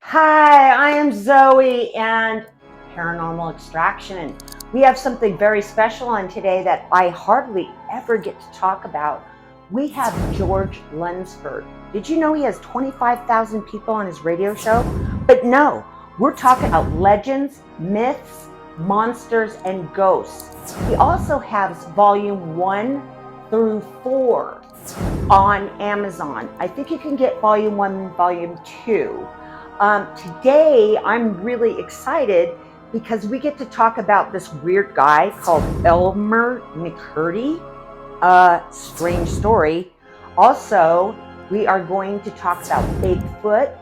Hi, I am Zoe and Paranormal Extraction. We have something very special on today that I hardly ever get to talk about. We have George Lunsford. Did you know he has 25,000 people on his radio show? But no, we're talking about legends, myths, monsters, and ghosts. He also has volume 1 through 4 on Amazon. I think you can get volume 1 and volume 2. Today, I'm really excited because we get to talk about this weird guy called Elmer McCurdy. Strange story. Also, we are going to talk about Bigfoot,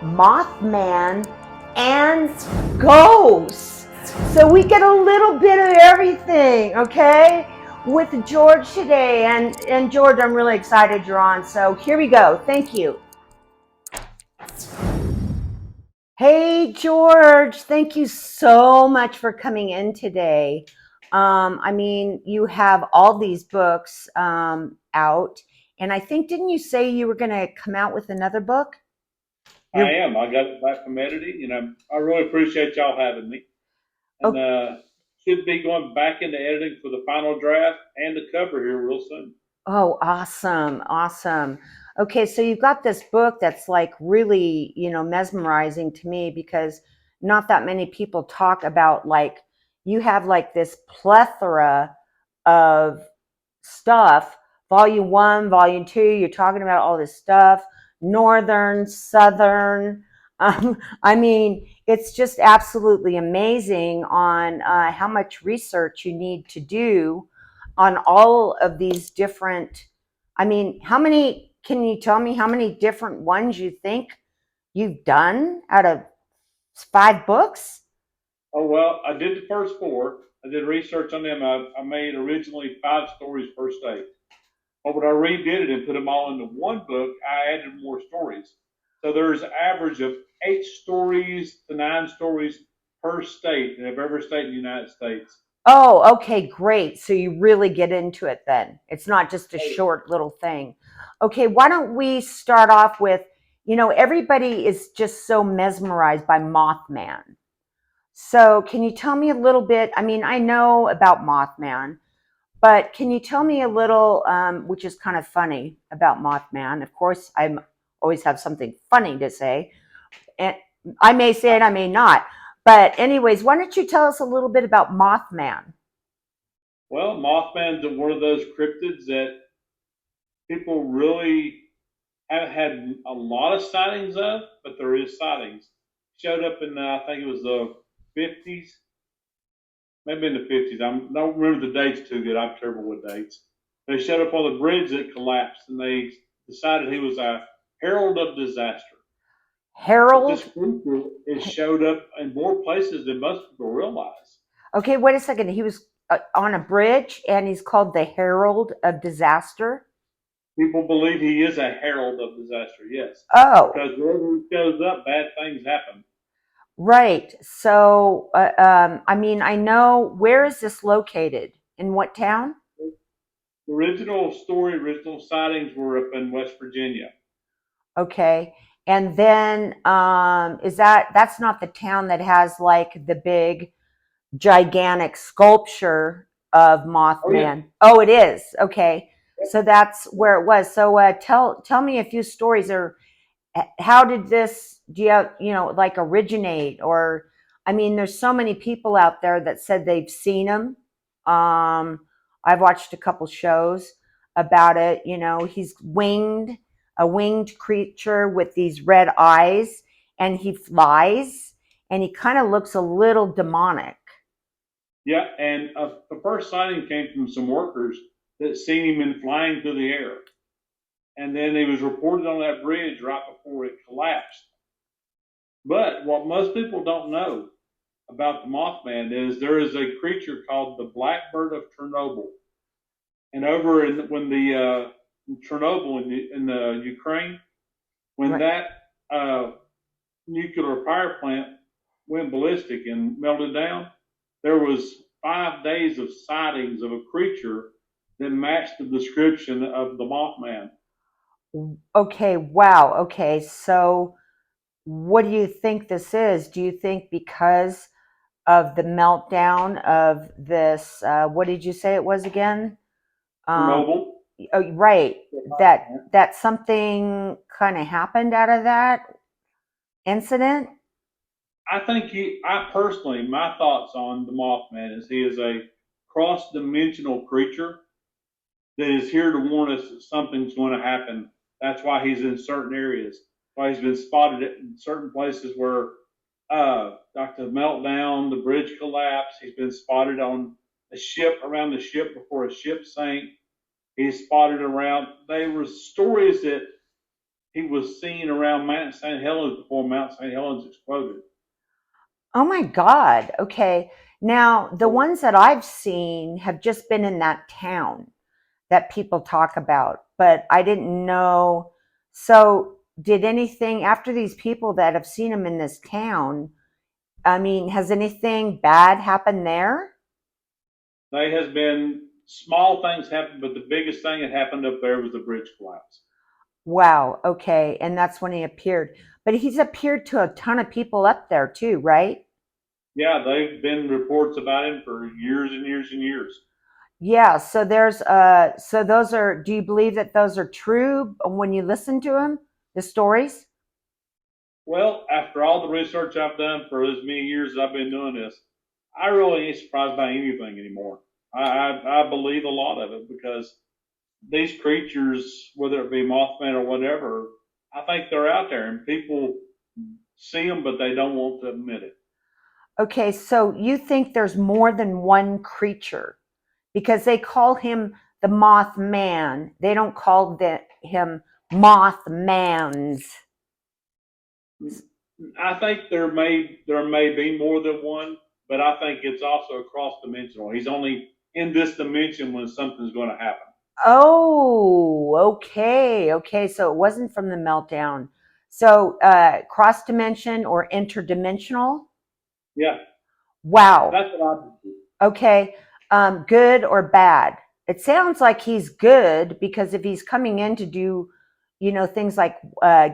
Mothman, and ghosts. So we get a little bit of everything, okay? With George today. And George, I'm really excited you're on. So here we go. Thank you. Hey, George, thank you so much for coming in today. You have all these books out, and I think, didn't you say you were going to come out with another book? I You're, am. I got it back from editing, and I really appreciate y'all having me. And oh, should be going back into editing for the final draft and the cover here real soon. oh, awesome, awesome. Okay, so you've got this book that's like really, mesmerizing to me because not that many people talk about like you have like this plethora of stuff. Volume 1, volume 2, you're talking about all this stuff, northern, southern. It's just absolutely amazing on how much research you need to do on all of these different. How many, can you tell me how many different ones you think you've done out of 5 books? Oh well, I did the first four. I did research on them. I made originally 5 stories per state. But when I redid it and put them all into one book, I added more stories. So there's an average of 8 stories to 9 stories per state of every state in the United States. Oh, okay, great. So you really get into it then. It's not just a short little thing. Okay, why don't we start off with, everybody is just so mesmerized by Mothman. So can you tell me a little bit? I know about Mothman, but can you tell me a little, which is kind of funny about Mothman? Of course, I always have something funny to say, and I may say it, I may not. But anyways, why don't you tell us a little bit about Mothman? Well, Mothman's one of those cryptids that people really haven't had a lot of sightings of, but there is sightings. Showed up in I think it was the 50s, maybe in the 50s. I don't remember the dates too good. I'm terrible with dates. They showed up on the bridge that collapsed, and they decided he was a herald of disaster. But this Harold. creature has showed up in more places than most people realize. Okay, wait a second. He was on a bridge and he's called the Herald of Disaster. People believe he is a herald of disaster, yes, Oh, because wherever he shows up, bad things happen. right. So, I know, where is this located? In what town? The original story, original sightings were up in West Virginia. Okay. And then, that's not the town that has like the big, gigantic sculpture of Oh yeah, Mothman? Oh, it is. Okay. So that's where it was. So, tell me a few stories, or how did this, do you have, like originate? Or there's so many people out there that said they've seen him. I've watched a couple shows about it. He's winged, a winged creature with these red eyes, and he flies, and he kind of looks a little demonic. yeah, and the first sighting came from some workers that seen him in flying through the air, and then he was reported on that bridge right before it collapsed. But what most people don't know about the Mothman is there is a creature called the Blackbird of Chernobyl, and over in when the Chernobyl in the Ukraine, when Right. that nuclear power plant went ballistic and melted down, there was 5 days of sightings of a creature that matched the description of the Mothman. Okay. Wow. Okay. So what do you think this is? Do you think because of the meltdown of this, what did you say it was again? Um, Chernobyl. oh, right. That something kind of happened out of that incident. I personally, my thoughts on the Mothman is he is a cross dimensional creature that is here to warn us that something's going to happen. That's why he's in certain areas. Why he's been spotted in certain places where, like the meltdown, the bridge collapse. He's been spotted on a ship, around the ship before a ship sank. He's spotted around. There were stories that he was seen around Mount St. Helens before Mount St. Helens exploded. Oh my God. Okay. Now, the ones that I've seen have just been in that town that people talk about, but I didn't know. So, did anything after these people that have seen him in this town? I mean, has anything bad happened there? There has been small things happen, but the biggest thing that happened up there was the bridge collapse. Wow. Okay. And that's when he appeared. But he's appeared to a ton of people up there too, right? Yeah, they've been reports about him for years and years and years. Yeah. So so those are, do you believe that those are true when you listen to him, the stories? Well, after all the research I've done for as many years as I've been doing this, I really ain't surprised by anything anymore. I believe a lot of it because these creatures, whether it be Mothman or whatever, I think they're out there and people see them, but they don't want to admit it. Okay. So you think there's more than one creature because they call him the Mothman. They don't call him Mothmans. I think there may be more than one, but I think it's also cross dimensional. He's only in this dimension when something's going to happen. Oh, okay. Okay. So it wasn't from the meltdown. So cross dimension or interdimensional. Yeah, Wow. that's what I think. Okay. Good or bad? It sounds like he's good because if he's coming in to do, things like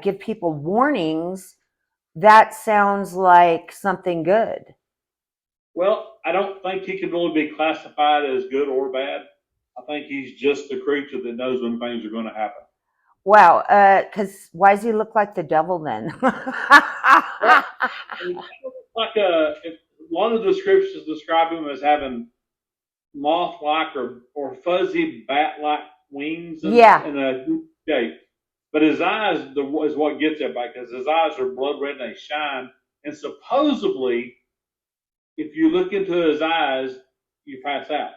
give people warnings, that sounds like something good. Well, I don't think he can really be classified as good or bad. I think he's just a creature that knows when things are going to happen. Wow. Because why does he look like the devil then? Well, like a lot of the descriptions describe him as having moth-like or fuzzy bat-like wings Yeah. and a shape. But his eyes is what gets everybody because his eyes are blood red and they shine. And supposedly, if you look into his eyes, you pass out.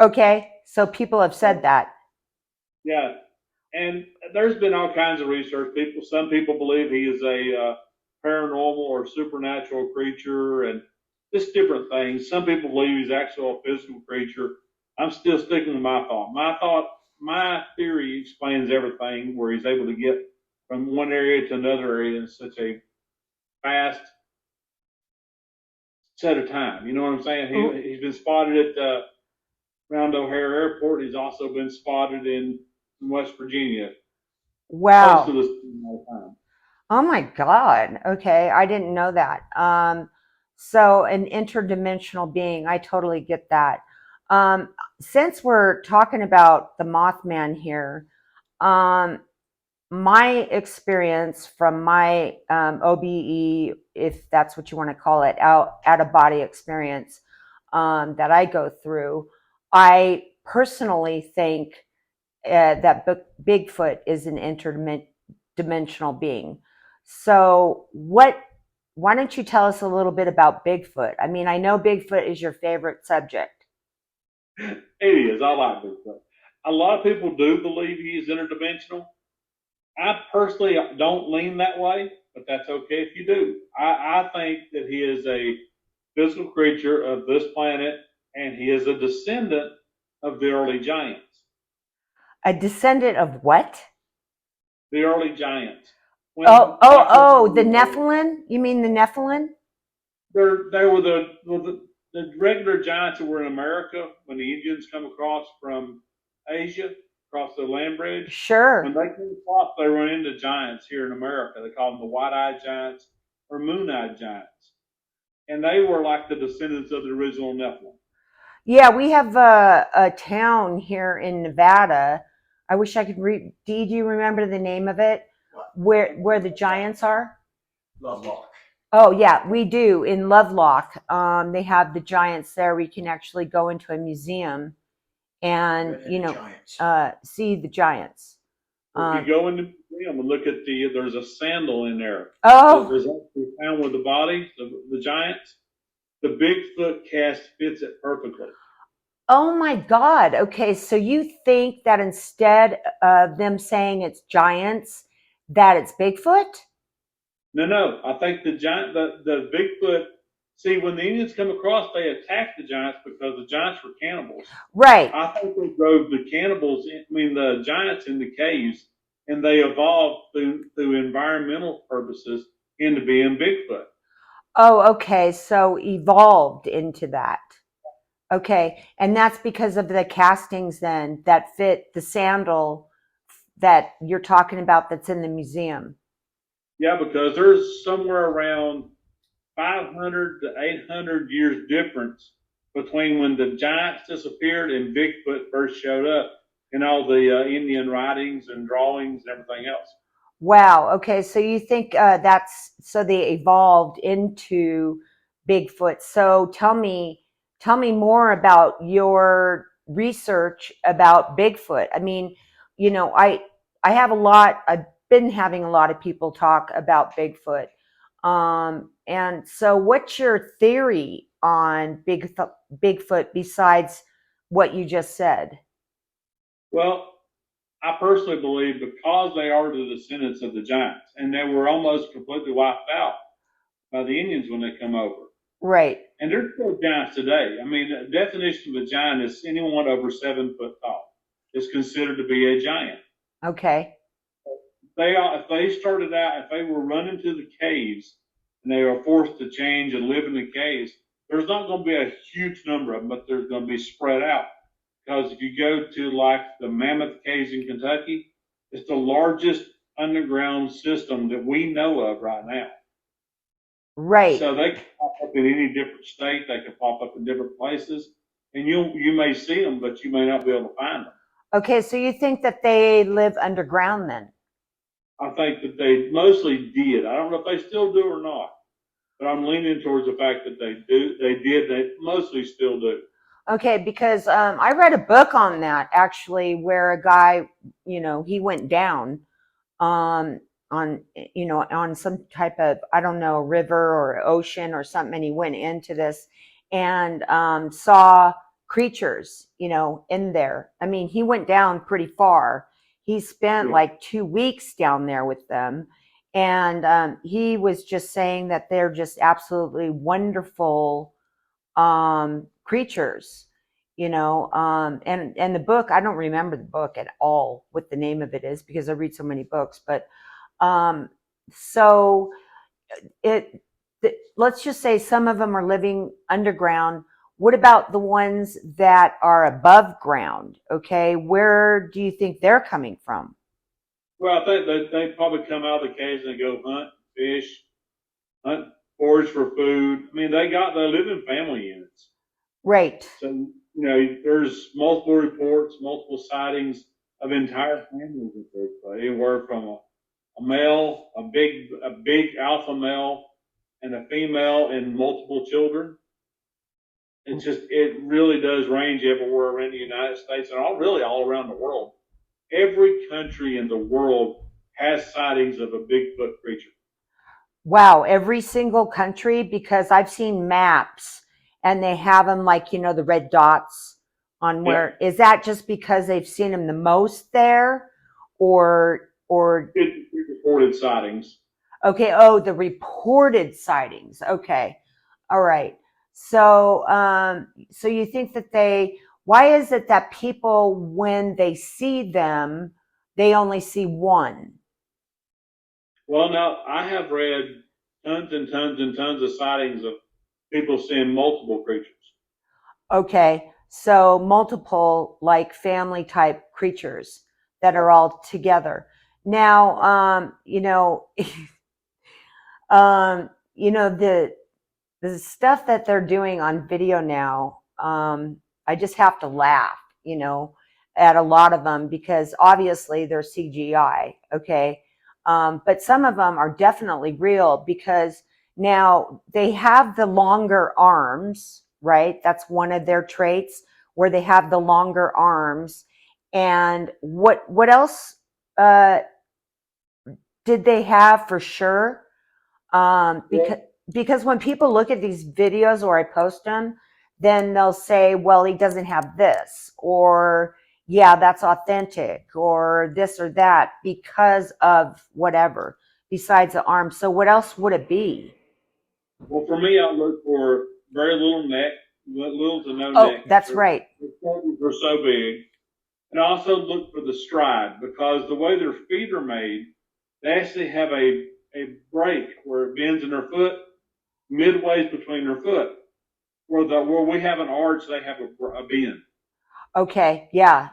Okay. So people have said that. Yeah, and there's been all kinds of research. Some people believe he is a paranormal or supernatural creature, and just different things. Some people believe he's actually a physical creature. I'm still sticking with my thought. My theory explains everything, where he's able to get from one area to another area in such a fast set of time. You know what I'm saying? He's been spotted at around O'Hare Airport. He's also been spotted in West Virginia, close to Wow. the same amount of time. Oh my God. Okay. I didn't know that. So an interdimensional being, I totally get that. Um, since we're talking about the Mothman here, um, my experience from my OBE, if that's what you want to call it, out of body experience that I go through, I personally think that Bigfoot is an interdimensional being. So, why don't you tell us a little bit about Bigfoot? I mean, I know Bigfoot is your favorite subject. It is. I like Bigfoot. A lot of people do believe he is interdimensional. I personally don't lean that way, but that's okay if you do. I think that he is a physical creature of this planet, and he is a descendant of the early giants. A descendant of what? The early giants. Oh, When oh, back when oh, the Nephilim? You mean the Nephilim? they were the regular giants that were in America when the Indians come across from Asia, across the land bridge. When Sure. they come across, they run into giants here in America. They call them the white-eyed giants or moon-eyed giants, and they were like the descendants of the original Nephilim. Yeah, we have a town here in Nevada. I wish I could read. Do you remember the name of it? Where the giants are? Lovelock. Oh yeah, we do in Lovelock. They have the giants there. We can actually go into a museum and Giants. see the giants. If you Um, go in the museum and look at there's a sandal in there. oh, There's actually found with the body, the giants. The Bigfoot cast fits it perfectly. oh my God. Okay, so you think that instead of them saying it's giants, that it's Bigfoot? No. I think the Bigfoot. See, when the Indians come across, they attack the giants because the giants were cannibals. Right. I think they drove the cannibals, the giants in the caves, and they evolved through environmental purposes into being Bigfoot. Oh, okay. So evolved into that. Okay. And that's because of the castings then that fit the sandal that you're talking about that's in the museum. Yeah, because there's somewhere around 500 to 800 years difference between when the giants disappeared and Bigfoot first showed up in all the Indian writings and drawings and everything else. Wow. Okay. So you think that's so they evolved into Bigfoot. So tell me more about your research about Bigfoot. I mean, I have a lot. I've been having a lot of people talk about Bigfoot. And so, what's your theory on Bigfoot besides what you just said? Well, I personally believe because they are the descendants of the giants and they were almost completely wiped out by the Indians when they come over. Right. And there's still giants today. The definition of a giant is anyone over 7 foot tall is considered to be a giant. Okay. If they started out, if they were running to the caves and they were forced to change and live in the caves, there's not going to be a huge number of them, but they're going to be spread out. Because if you go to like the Mammoth Caves in Kentucky, it's the largest underground system that we know of right now. Right. So they can pop up in any different state. They can pop up in different places, and you may see them, but you may not be able to find them. Okay, so you think that they live underground then? I think that they mostly did. I don't know if they still do or not, but I'm leaning towards the fact that they do. They did. They mostly still do. Okay, because I read a book on that actually, where a guy, he went down um, on, on some type of, I don't know, river or ocean or something, and he went into this and saw creatures, in there. I mean, he went down pretty far. He spent Yeah. like 2 weeks down there with them. And he was just saying that they're just absolutely wonderful creatures, and the book, I don't remember the book at all, what the name of it is, because I read so many books. But um, so let's just say some of them are living underground. What about the ones that are above ground? Okay, where do you think they're coming from? Well, I think they probably come out of the caves and go hunt, fish, hunt, forage for food. They live in family units. Right. So there's multiple reports, multiple sightings of entire families of Bigfoot, anywhere from a male, a big alpha male, and a female and multiple children. It really does range everywhere around the United States and all around the world. Every country in the world has sightings of a Bigfoot creature. Wow, every single country, because I've seen maps and they have them like, the red dots on Yeah, where is that just because they've seen them the most there, or it reported sightings. okay, oh, the reported sightings. Okay. All right. So you think that why is it that people, when they see them, they only see one? Well, now I have read tons and tons and tons of sightings of people seeing multiple creatures. Okay. So multiple like family type creatures that are all together. Now, the stuff that they're doing on video now, I just have to laugh, at a lot of them because obviously they're CGI, okay? But some of them are definitely real because now they have the longer arms, right? That's one of their traits where they have the longer arms. And what else uh, did they have for sure? Well, Because when people look at these videos or I post them, then they'll say, well, he doesn't have this, or yeah, that's authentic, or this or that because of whatever besides the arm. So what else would it be? well, for me, I look for very little neck, little to no Oh, neck. that's right. Their shoulders are so big. And I also look for the stride because the way their feet are made, they actually have a break where it bends in their foot, midways between their foot. Where we have an arch, they have a bend. Okay. Yeah.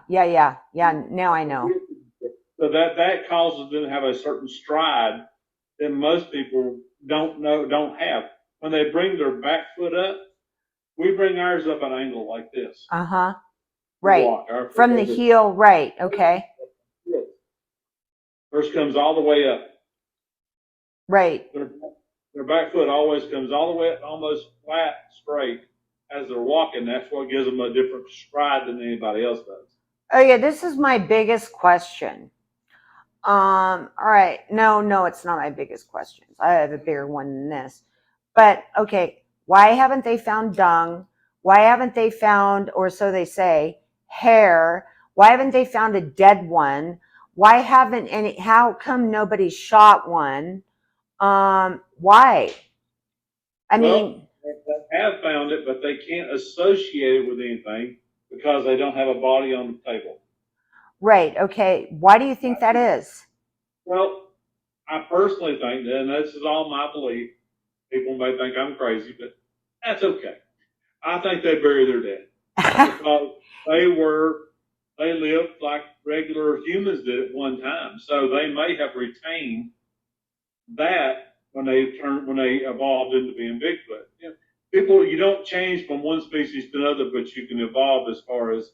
Now I know. So that causes them to have a certain stride that most people don't have. When they bring their back foot up, we bring ours up an angle like this. Uh-huh. We Right. walk our foot From the like this. heel, right. Okay. First comes all the way up. Right. Their back foot always comes all the way up, almost flat, straight as they're walking. That's what gives them a different stride than anybody else does. Oh yeah, this is my biggest question. All right. No, it's not my biggest questions. I have a bigger one than this. But okay, why haven't they found dung? Why haven't they found, or so they say, hair? Why haven't they found a dead one? Why haven't any, how come nobody shot one? Why? I Well, mean, they have found it, but they can't associate it with anything because they don't have a body on the table. right. Okay. Why do you think that is? Well, I personally think that, and this is all my belief. People may think I'm crazy, but that's okay. I think they bury their dead because they were they lived like regular humans did at one time. So they may have retained that when they evolved into being Bigfoot. You know, people, you don't change from one species to another, but you can evolve as far as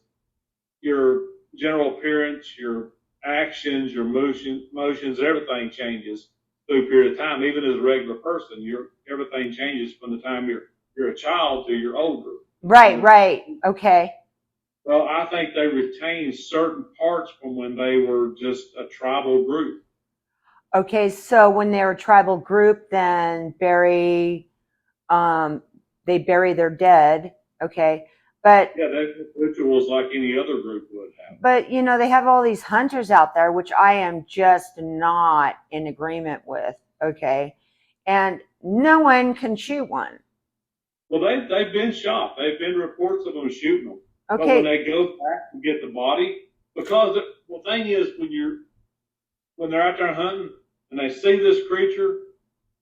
your general appearance, your actions, your motions, everything changes through a period of time. Even as a regular person, your everything changes from the time you're a child to you're older. Right, And right. Okay. well, I think they retain certain parts from when they were just a tribal group. Okay, so when they're a tribal group, then um, they bury their dead. Okay, but Yeah, they have rituals like any other group would have. they have all these hunters out there, which I am just not in agreement with. Okay, and no one can shoot one. Well, they've been shot. They've been reports of them shooting them. But when Okay, they go back to get the body, because the thing is, when they're out there hunting and they see this creature,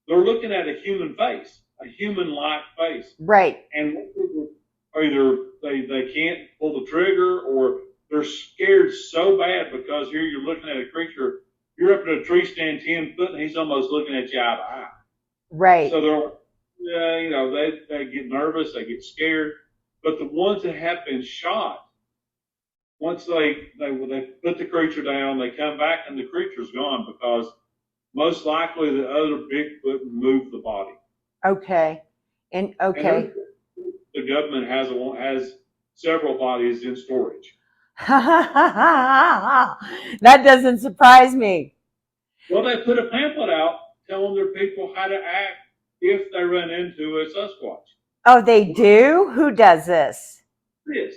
they're looking at a human face, a human-like face, right, and either they can't pull the trigger or they're scared so bad because here you're looking at a creature. You're up in a tree stand 10 foot and he's almost looking at you eye to eye. right. So they're, yeah, they get nervous, they get scared. But the ones that have been shot, once they put the creature down, they come back and the creature's gone because most likely the other Bigfoot moved the body. Okay, and And okay. the government has several bodies in storage. That doesn't surprise me. Well, they put a pamphlet out telling their people how to act if they run into a Sasquatch. Oh, they do? Who does this? This.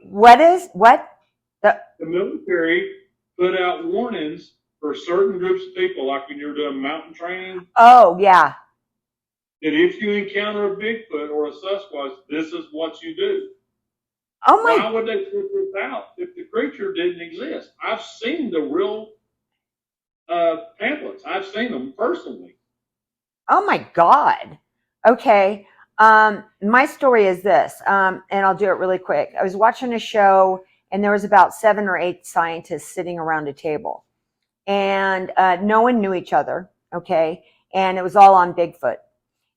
What? The The military put out warnings for certain groups of people, like when you're doing mountain training, Oh, yeah. that if you encounter a Bigfoot or a Sasquatch, this is what you do. Oh Why my would they put this out if the creature didn't exist? I've seen the real pamphlets. I've seen them personally. oh my God. Okay. My story is this, and I'll do it really quick. I was watching a show, and there was about 7 or 8 scientists sitting around a table, and no one knew each other. Okay, and it was all on Bigfoot.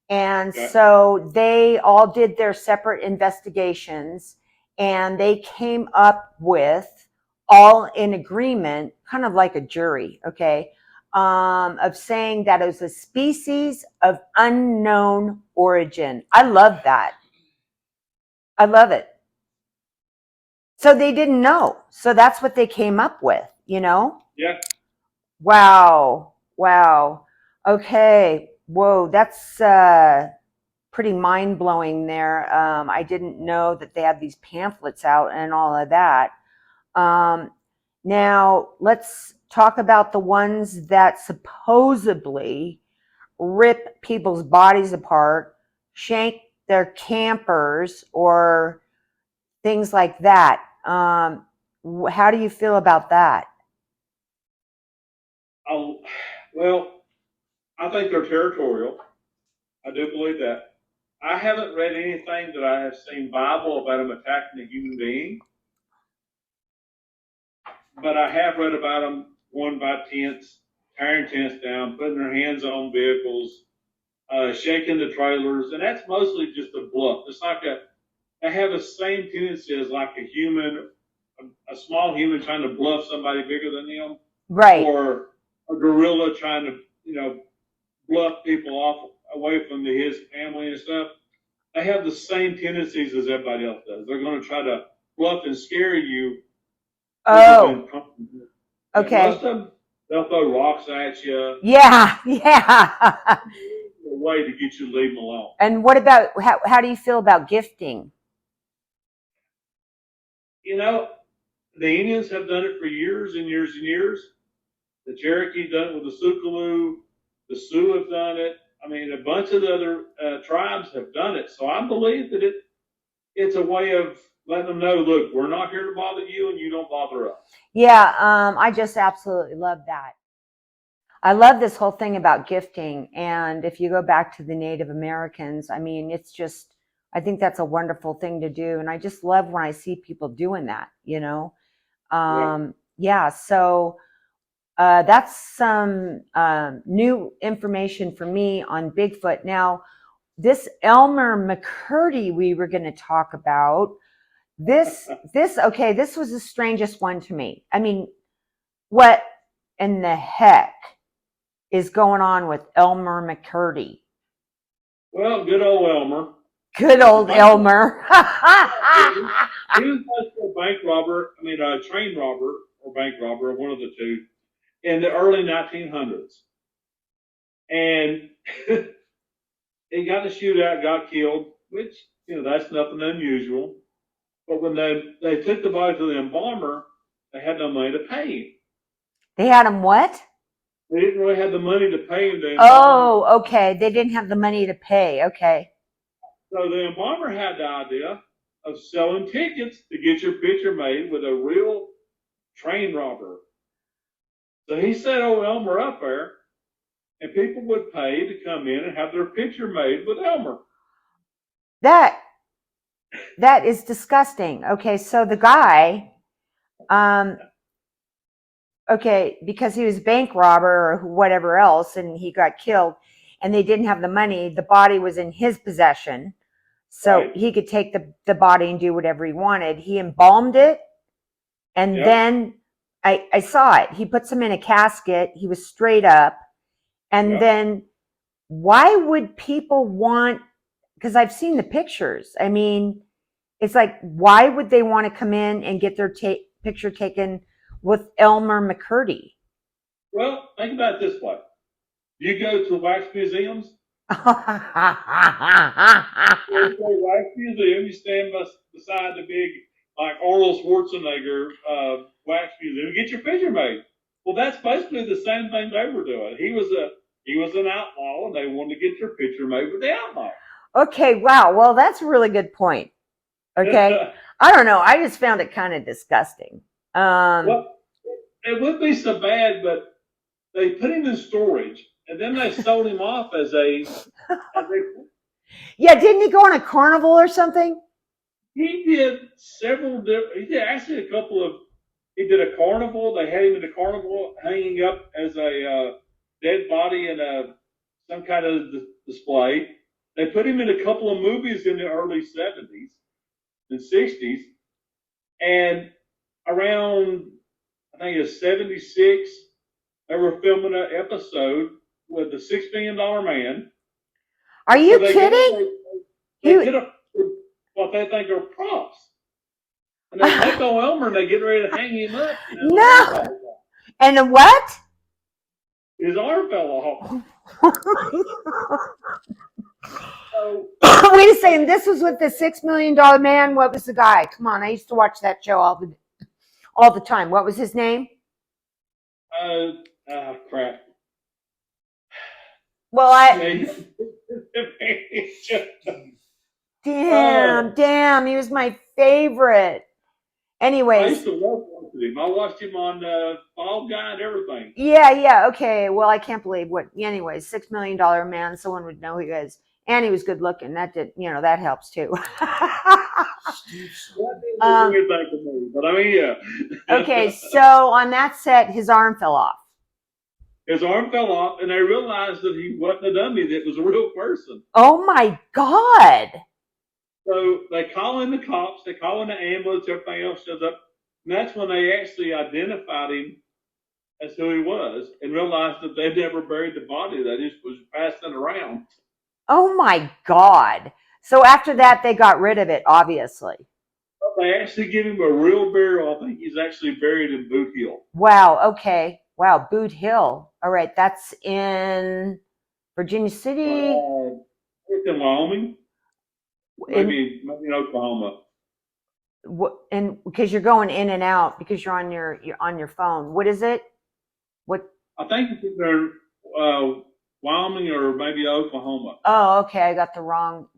And Okay. so they all did their separate investigations, and they came up with, all in agreement, kind of like a jury, okay, of saying that it was a species of unknown origin. I love that. I love it. So they didn't know. So that's what they came up with, you know? Yeah. Wow. Wow. Okay. Whoa, that's pretty mind blowing there. I didn't know that they had these pamphlets out and all of that. Um, Now, let's talk about the ones that supposedly rip people's bodies apart, shank their campers, or things like that. How do you feel about that? I'll, well, I think they're territorial. I do believe that. I haven't read anything that I have seen Bible about them attacking a human being, but I have read about them going by tents, tearing tents down, putting their hands on vehicles, shaking the trailers, and that's mostly just a bluff. It's like they have the same tendency as like a human, a small human trying to bluff somebody bigger than them, Right. or a gorilla trying to, bluff people off away from his family and stuff. They have the same tendencies as everybody else does. They're going to try to bluff and scare you Oh, within. Yeah, most of okay. them they'll throw rocks at you. Yeah, yeah. A way to get you to leave them alone. And what about, how do you feel about gifting? You know, the Indians have done it for years and years and years. The Cherokee done it with the Sukaloo. The Sioux have done it. I mean, a bunch of the other tribes have done it. So I believe that it's a way of letting them know, look, we're not here to bother you, and you don't bother us. Yeah, I just absolutely love that. I love this whole thing about gifting. And if you go back to the Native Americans, I mean, it's just, I think that's a wonderful thing to do. And I just love when I see people doing that, you know? Yeah. Yeah, so that's some new information for me on Bigfoot. Now, this Elmer McCurdy we were going to talk about, okay, this was the strangest one to me. I mean, what in the heck is going on with Elmer McCurdy? Well, good old Elmer. Good He was a old bank robber. Elmer. He was a bank robber. I mean, a train robber or bank robber, one of the two, in the early 1900s. And he got in a shootout, got killed, which that's nothing unusual. But when they took the body to the embalmer, they had no money to pay him. They had him what? They didn't really have the money to pay him to embalm him. Oh, okay. They didn't have the money to pay. Okay. So the embalmer had the idea of selling tickets to get your picture made with a real train robber. So he set old Elmer up there, and people would pay to come in and have their picture made with Elmer. That that is disgusting. Okay, so the guy, um, okay, because he was a bank robber or whatever else, and he got killed, and they didn't have the money. The body was in his possession, so Right? he could take the body and do whatever he wanted. He embalmed it, and Yep. then I saw it. He puts him in a casket. He was straight up, and Yep. then why would people want? Because I've seen the pictures. I mean, it's like, why would they want to come in and get their picture taken with Elmer McCurdy? Well, think about it this way: you go to wax museums. You go to a wax museum. You stand beside the big, like Arnold Schwarzenegger wax museum. Get your picture made. Well, that's basically the same thing they were doing. He was an outlaw, and they wanted to get their picture made with the outlaw. Okay, wow. Well, that's a really good point. Okay. I don't know. I just found it kind of disgusting. Well, it would be so bad, but they put him in storage, and then they sold him off as a Yeah, didn't he go on a carnival or something? He did several different. He did actually a couple of. He did a carnival. They had him in a carnival, hanging up as a dead body in a some kind of display. They put him in a couple of movies in the early '70s and '60s, and around I think it's '76, they were filming an episode with the $6 million man, Are and so you kidding? they He get a what they think are props. And they take old Elmer and they get ready to hang him up, and his arm no. falls off. And what? His arm fell off. So, Wait a second. This was with the $6 million man. What was the guy? Come on, I used to watch that show all the time. What was his name? crap. Well, I Yeah, damn, he was my favorite. I Anyways, used to love watching him. I watched him on Fall Guy and everything. yeah, okay. Well, I can't believe what. Anyways, $6 million man. Someone would know who he is, and he was good looking. That did, that helps too. That didn't do um, anything to me, but I mean, okay, yeah. so on that set, his arm fell off. His arm fell off, and they realized that he wasn't a dummy; that was a real person. Oh my God! So they call in the cops, they call in the ambulance, everything else shows up. And that's when they actually identified him as who he was and realized that they'd never buried the body. They just was passing it around. Oh my God! So after that, they got rid of it, obviously. But they actually give him a real burial. I think he's actually buried in Boot Hill. Wow. Okay. Wow. Boot Hill. All right. That's in Virginia City. It's in Wyoming, In maybe in Oklahoma. and because you're going in and out because you're on your phone. What is it? What? I think it's either Wyoming or maybe Oklahoma. Oh, okay. I got the wrong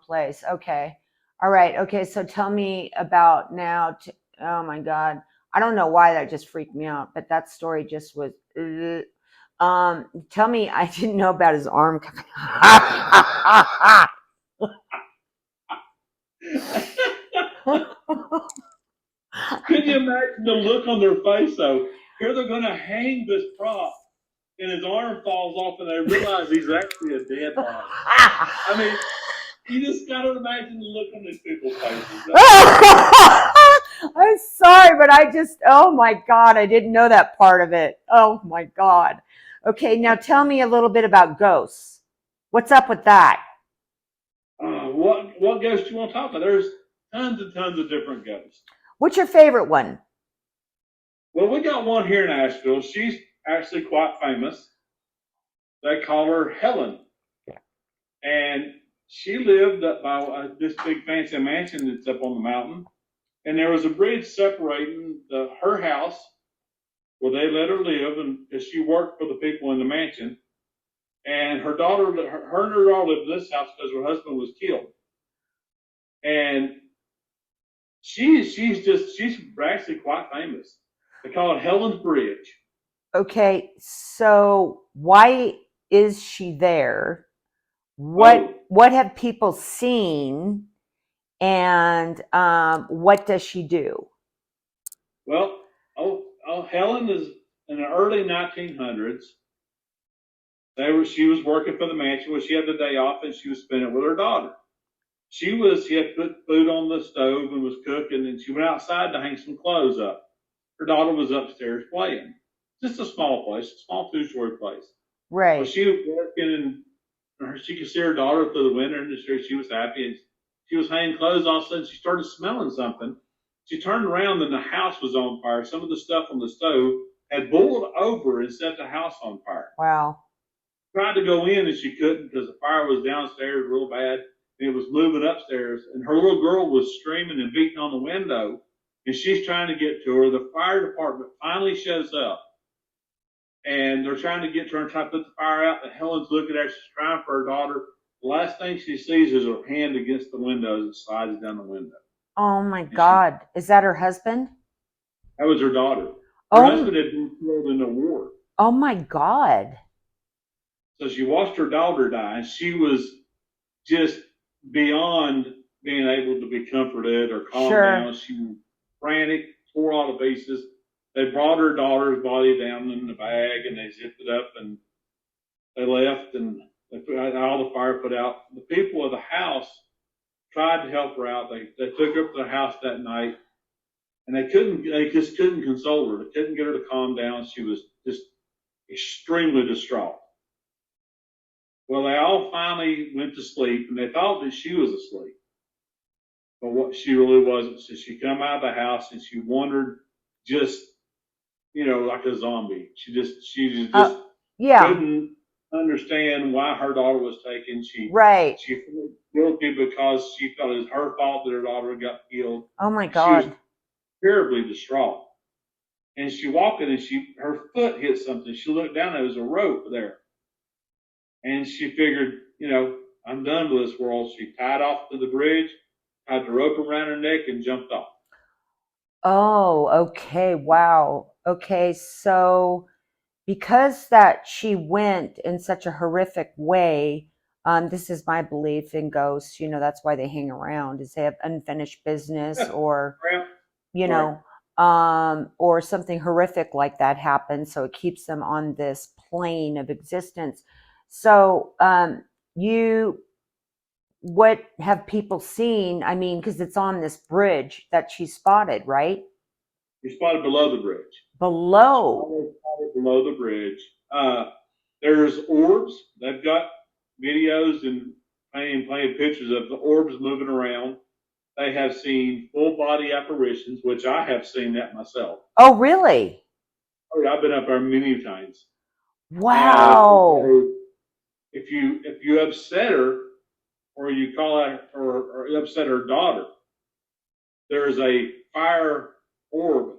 place. Okay. All right. Okay. So tell me about now. Oh my God. I don't know why that just freaked me out, but that story just was. Tell me. I didn't know about his arm coming. Could you imagine the look on their face though? Here they're going to hang this prop, and his arm falls off, and they realize he's actually a dead body. I mean, you just got to imagine the look on these people's faces. I'm sorry, but oh my God, I didn't know that part of it. Oh my God. Okay, now tell me a little bit about ghosts. What's up with that? What ghost do you want to talk about? There's tons and tons of different ghosts. What's your favorite one? Well, we got one here in Asheville. She's actually quite famous. They call her Helen, and she lived up by this big fancy mansion that's up on the mountain. And there was a bridge separating her house where they let her live, and because she worked for the people in the mansion, and her daughter, her and her daughter lived in this house because her husband was killed. And she's actually quite famous. They call it Helen's Bridge. Okay, so why is she there? Oh, What have people seen, and what does she do? well, Helen is in the early 1900s. She was working for the mansion where she had the day off, and she was spending it with her daughter. She had put food on the stove and was cooking, and she went outside to hang some clothes up. Her daughter was upstairs playing. Just a small place, a small two-story place. Well, Right. she was working, and she could see her daughter through the window, and she was happy. And she was hanging clothes. All of a sudden, she started smelling something. She turned around, and the house was on fire. Some of the stuff on the stove had boiled over and set the house on fire. Wow. Tried to go in, and she couldn't because the fire was downstairs real bad. And it was moving upstairs, and her little girl was screaming and beating on the window, and she's trying to get to her. The fire department finally shows up, and they're trying to get to her and try to put the fire out. And Helen's looking at her, she's crying for her daughter. The last thing she sees is her hand against the window as it slides down the window. Oh my And she, God. Is that her husband? that was her daughter. Her Oh, husband had been killed in the war. oh my God. So she watched her daughter die, and just beyond being able to be comforted or calmed Sure. down. She was frantic, tore all to pieces. They brought her daughter's body down in the bag and they zipped it up and they left and they put all the fire put out. The people of the house tried to help her out. They took her up to the house that night and they just couldn't console her. They couldn't get her to calm down. She was just extremely distraught. Well, they all finally went to sleep and they thought that she was asleep. But what she really wasn't. So she come out of the house and she wandered just, like a zombie. She just Yeah. couldn't understand why her daughter was taken. Right. She felt guilty because she felt it was her fault that her daughter got killed. Oh my She was God. terribly distraught. And she walked in and her foot hit something. She looked down, there was a rope there. And she figured, I'm done with this world. She tied off to the bridge, tied the rope around her neck, and jumped off. Oh, okay. Wow. Okay. So because that she went in such a horrific way, this is my belief in ghosts, that's why they hang around, is they have unfinished business, or you Right. know or something horrific like that happens, so it keeps them on this plane of existence. So you what have people seen? I mean, because it's on this bridge that she spotted, right? You're spotted below the bridge. Below. Spotted below the bridge. There's orbs. They've got videos and plenty of pictures of the orbs moving around. They have seen full body apparitions, which I have seen that myself. Oh, really? Oh, yeah, I've been up there many times. Wow. If you upset her or you call out or upset her daughter, there's a fire orb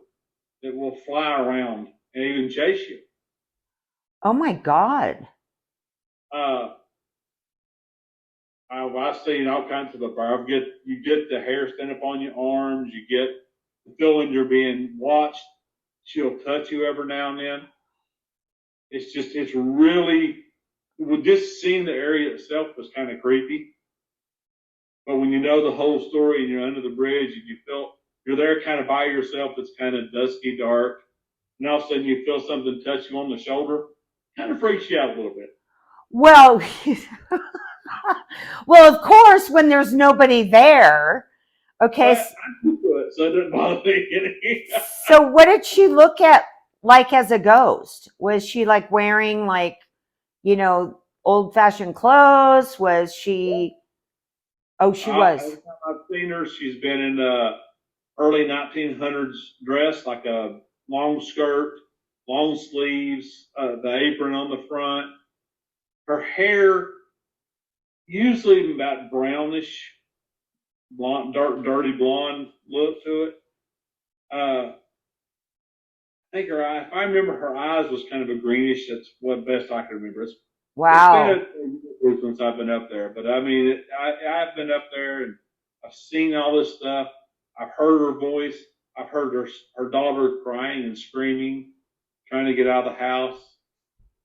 that will fly around and even chase you. Oh my God. Uh, I've seen all kinds of fire. You get the hair stand up on your arms. You get the feeling you're being watched. She'll touch you every now and then. It's really, with just seeing the area itself was kind of creepy. But when you know the whole story and you're under the bridge and you're there kind of by yourself, it's kind of dusky, dark, and all of a sudden you feel something touch you on the shoulder, kind of freaks you out a little bit. Well, well, of course, when there's nobody there. Okay. But I'm used to it, so it doesn't bother me. So what did she look at like as a ghost? Was she like wearing like, old fashioned clothes? Was she, oh, she Every was. time I've seen her, she's been in early 1900s dress, like a long skirt, long sleeves, the apron on the front. Her hair, usually about brownish, blonde, dark, dirty blonde look to it. I think her eye, if I remember, her eyes was kind of a greenish. That's what best I can remember. It's been Wow. a year since I've been up there, but I mean, I've been up there and I've seen all this stuff. I've heard her voice. I've heard her daughter crying and screaming, trying to get out of the house.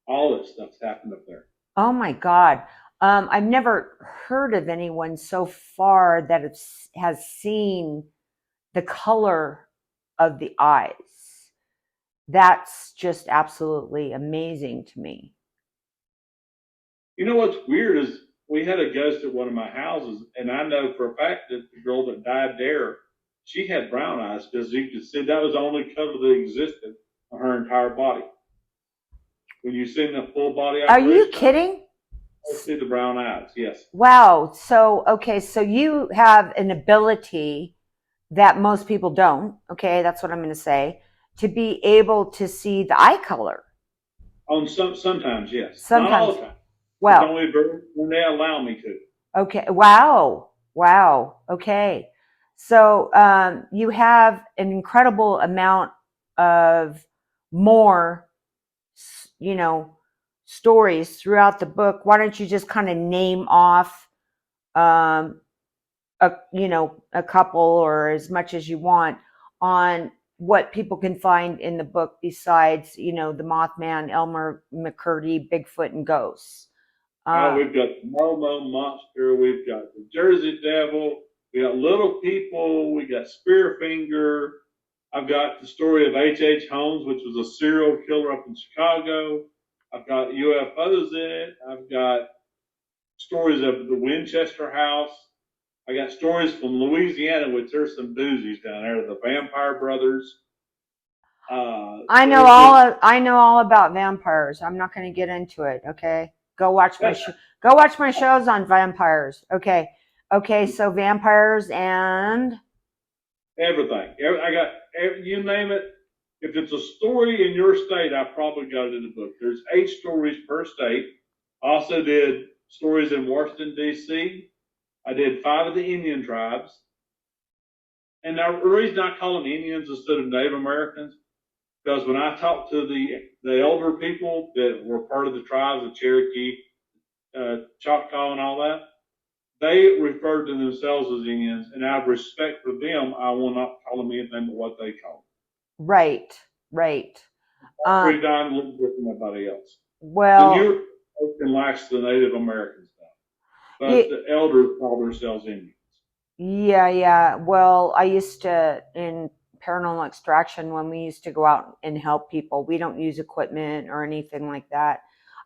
All this stuff's happened up there. Oh my God. I've never heard of anyone so far that has seen the color of the eyes. That's just absolutely amazing to me. You know what's weird is we had a ghost at one of my houses, and I know for a fact that the girl that died there, she had brown eyes because you could see that was the only color that existed on her entire body. When you see the full body Are you apparition, kidding? I see the brown eyes. Yes. Wow. So, okay, so you have an ability that most people don't. Okay, that's what I'm going to say. To be able to see the eye color. Sometimes, yes, not all Sometimes. the time. It's Well, only when they allow me to. okay. Wow. Wow. Okay. So you have an incredible amount of more, you know, stories throughout the book. Why don't you just kind of name off um, a couple or as much as you want on what people can find in the book besides, the Mothman, Elmer McCurdy, Bigfoot, and ghosts. Oh, Uh, we've got the Momo Monster. We've got the Jersey Devil. We got Little People. We got Spearfinger. I've got the story of H.H. Holmes, which was a serial killer up in Chicago. I've got UFOs in it. I've got stories of the Winchester House. I got stories from Louisiana, which there's some doozies down there. The Vampire Brothers. There's just I know all about vampires. I'm not going to get into it. Okay, go watch my shows on vampires. Okay, okay. So vampires and everything. I got you name it. If it's a story in your state, I probably got it in the book. There's 8 stories per state. I also did stories in Washington D.C. I did 5 of the Indian tribes. And the reason I call them Indians instead of Native Americans, because when I talked to the elder people that were part of the tribes, the Cherokee, Choctaw, and all that, they referred to themselves as Indians, and out of respect for them, I will not call them anything but what they call right, right. them. Free dying a little different than everybody else. The Well, newer can last the Native American stuff, but yeah, the elders call themselves Indians. yeah, yeah. Well, I used to in paranormal extraction when we used to go out and help people. We don't use equipment or anything like that.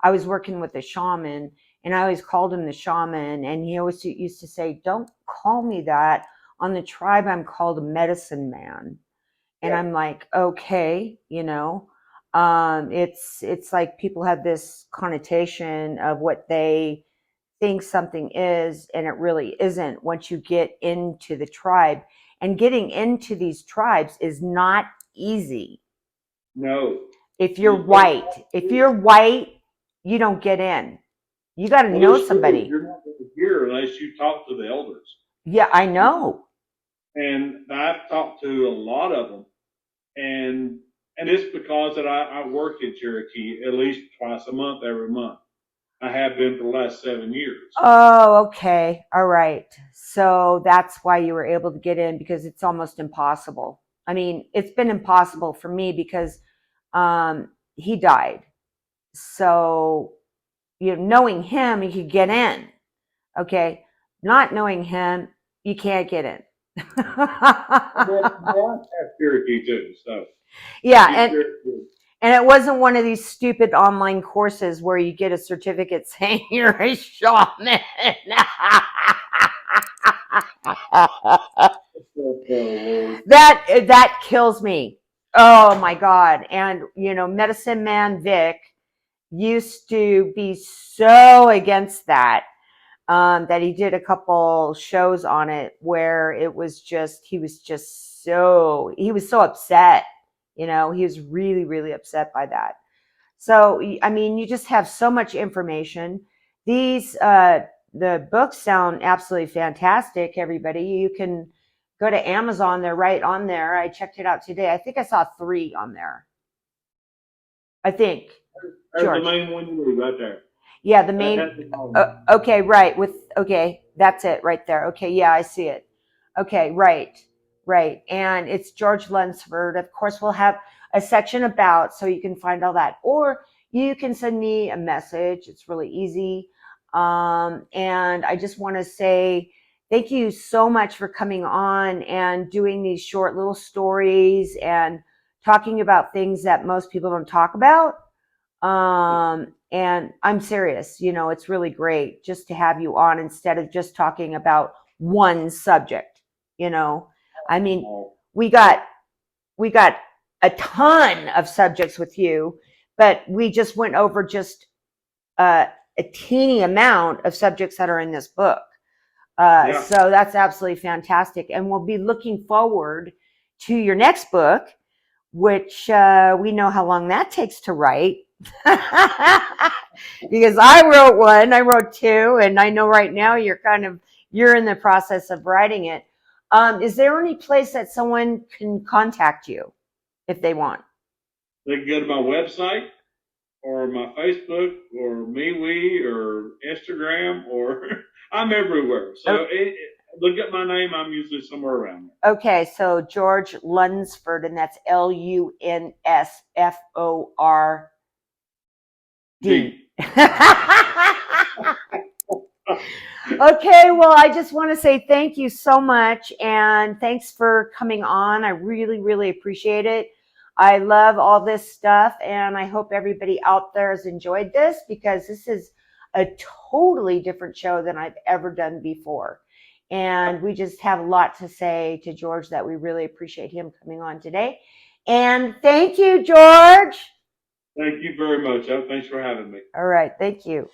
I was working with a shaman, and I always called him the shaman, and he always used to say, "Don't call me that. On the tribe, I'm called a medicine man." And Yeah. I'm like, okay, you know. It's like people have this connotation of what they think something is, and it really isn't once you get into the tribe. And getting into these tribes is not easy. No. If you're You, but white, if you're white, you don't get in. You got to well, know there's stories somebody. you're not going to hear unless you talk to the elders. Yeah, I know. And I've talked to a lot of them, and it's because that I work in Cherokee at least twice a month, every month. I have been for the last 7 years. Oh, okay. All right. So that's why you were able to get in, because it's almost impossible. I mean, it's been impossible for me because he died. So, you know, knowing him, you could get in. Okay. Not knowing him, you can't get in. Well, I have Cherokee too, so Yeah. he's Cherokee. And it wasn't one of these stupid online courses where you get a certificate saying you're a shaman. Oh, Lord. That kills me. Oh my God. And you know, Medicine Man Vic used to be so against that, that he did a couple shows on it where it was just he was so upset. You know, he was really, really upset by that. So, I mean, you just have so much information. These, the books sound absolutely fantastic, everybody. You can go to Amazon. They're right on there. I checked it out today. I think I saw 3 on there. I think, There's the George. main one you read right there. Yeah, the That's main. the problem. Okay, right. Okay, that's it right there. Okay, yeah, I see it. Okay, right, right. And it's George Lunsford. Of course, we'll have a section about, so you can find all that. Or you can send me a message. It's really easy. And I just want to say thank you so much for coming on and doing these short little stories and talking about things that most people don't talk about. And I'm serious, you know, it's really great just to have you on instead of just talking about one subject, you know. I mean, we got we got a ton of subjects with you, but we just went over just a teeny amount of subjects that are in this book. Yeah. So that's absolutely fantastic. And we'll be looking forward to your next book, which we know how long that takes to write. Because I wrote 2, and I know right now you're in the process of writing it. Is there any place that someone can contact you if they want? They can go to my website or my Facebook or MeWe or Instagram or I'm everywhere. So look at my name. I'm usually somewhere around there. Okay, so George Lunsford, and that's Lunsford. D. Okay, well, I just want to say thank you so much, and thanks for coming on. I really, really appreciate it. I love all this stuff, and I hope everybody out there has enjoyed this, because this is a totally different show than I've ever done before. And we just have a lot to say to George, that we really appreciate him coming on today. And thank you, George. Thank you very much. Thanks for having me. All right, thank you.